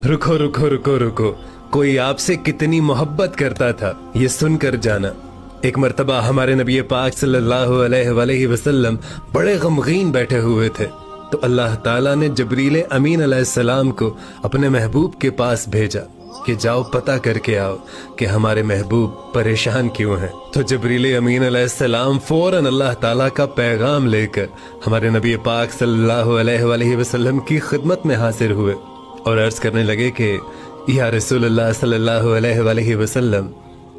रुको रुको रुको रुको, कोई आपसे कितनी मोहब्बत करता था ये सुनकर जाना। एक मर्तबा हमारे नबी पाक सल्लल्लाहु अलैहि वसल्लम बड़े गमगीन बैठे हुए थे, तो अल्लाह ताला ने जबरील अमीन अलैहिस्सलाम को अपने महबूब के पास भेजा कि जाओ पता करके आओ कि हमारे महबूब परेशान क्यों हैं। तो जबरील अमीन अलैहिस्सलाम फौरन अल्लाह ताला का पैगाम लेकर हमारे नबी पाक सल्लल्लाहु अलैहि वसल्लम की खिदमत में हाजिर हुए और अर्ज करने लगे कि या रसूलुल्लाह सल्लल्लाहु अलैहि वसल्लम,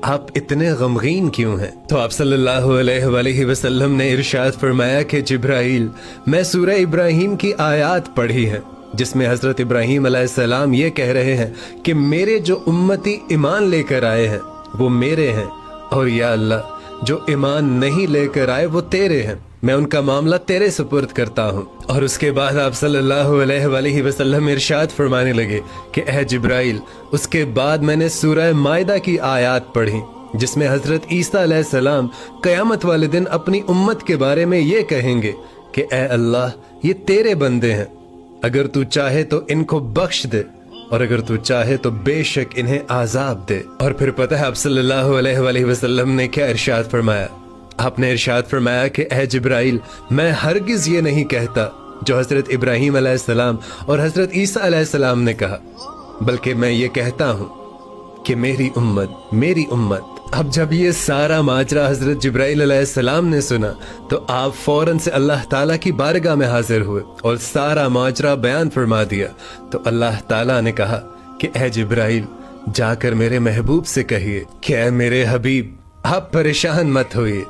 आप इतने गमगीन क्यों हैं? तो आप सल्लल्लाहु अलैहि वसल्लम ने इरशाद फरमाया कि जिब्राइल, मैं सूरह इब्राहिम की आयत पढ़ी है जिसमें हजरत इब्राहिम अलैहिस्सलाम ये कह रहे हैं कि मेरे जो उम्मती ईमान लेकर आए हैं वो मेरे हैं, और या अल्लाह जो ईमान नहीं लेकर आए वो तेरे हैं, मैं उनका मामला तेरे सुपुर्द करता हूँ। और उसके बाद आप सल्लल्लाहु अलैहि वसल्लम इरशाद फरमाने लगे कि ऐ जिब्राइल, उसके बाद मैंने सूरह माइदा की आयत पढ़ी जिसमें हजरत ईसा अलैहिस्सलाम क़यामत वाले दिन अपनी उम्मत के बारे में ये कहेंगे कि ऐ अल्लाह, ये तेरे बंदे हैं, अगर तू चाहे तो इनको बख्श दे और अगर तू चाहे तो बेशक इन्हें आजाब दे। और फिर पता है आप सल्लल्लाहु अलैहि वसल्लम ने क्या इरशाद फरमाया? आपने इरशाद फरमाया कि ऐ जिब्राइल, मैं हरगिज ये नहीं कहता जो हजरत इब्राहिम अलैहिस्सलाम और हजरत ईसा अलैहिस्सलाम ने कहा, बल्कि मैं ये कहता हूँ कि मेरी उम्मत। अब जब ये सारा माजरा हजरत जिब्राइल अलैहिस्सलाम ने सुना तो आप फौरन से अल्लाह ताला की बारगाह में हाजिर हुए और सारा माजरा बयान फरमा दिया। तो अल्लाह ताला ने कहा कि ऐ जिब्राइल, जाकर मेरे महबूब से कहिए कि ऐ मेरे हबीब, आप परेशान मत होइए,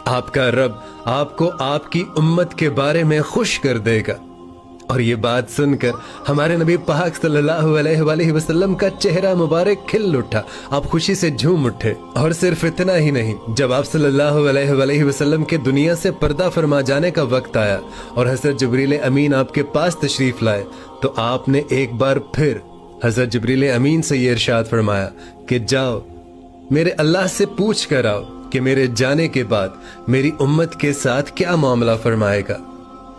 आपका रब आपको आपकी उम्मत के बारे में खुश कर देगा। और ये बात सुनकर हमारे नबी पाक सल्लल्लाहु अलैहि वसल्लम का चेहरा मुबारक खिल उठा, आप खुशी से झूम उठे। और सिर्फ इतना ही नहीं, जब आप सल्लल्लाहु अलैहि वसल्लम के दुनिया से पर्दा फरमा जाने का वक्त आया और हजरत जिब्रील अमीन आपके पास तशरीफ लाए, तो आपने एक बार फिर हजरत जिब्रील अमीन से ये इरशाद फरमाया कि जाओ मेरे अल्लाह से पूछ कर आओ कि मेरे जाने के बाद मेरी उम्मत के साथ क्या मामला फरमाएगा।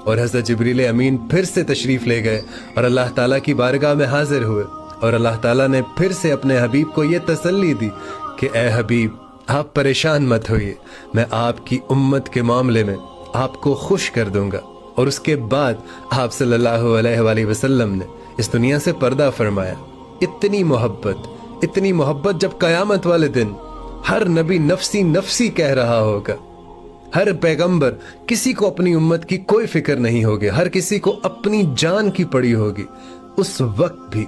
और हज़रत जिब्रील अमीन फिर से तशरीफ ले गए और अल्लाह ताला की बारगाह में हाजिर हुए और अल्लाह ताला ने फिर से अपने हबीब को ये तसल्ली दी कि ए हबीब, आप परेशान मत होइए, मैं आपकी उम्मत के मामले में आपको खुश कर दूंगा। और उसके बाद आप सल्लल्लाहु अलैहि वसल्लम ने इस दुनिया से पर्दा फरमाया। इतनी मोहब्बत जब क़यामत वाले दिन हर नबी नफसी नफसी कह रहा होगा, हर पैगंबर, किसी को अपनी उम्मत की कोई फिक्र नहीं होगी, हर किसी को अपनी जान की पड़ी होगी, उस वक्त भी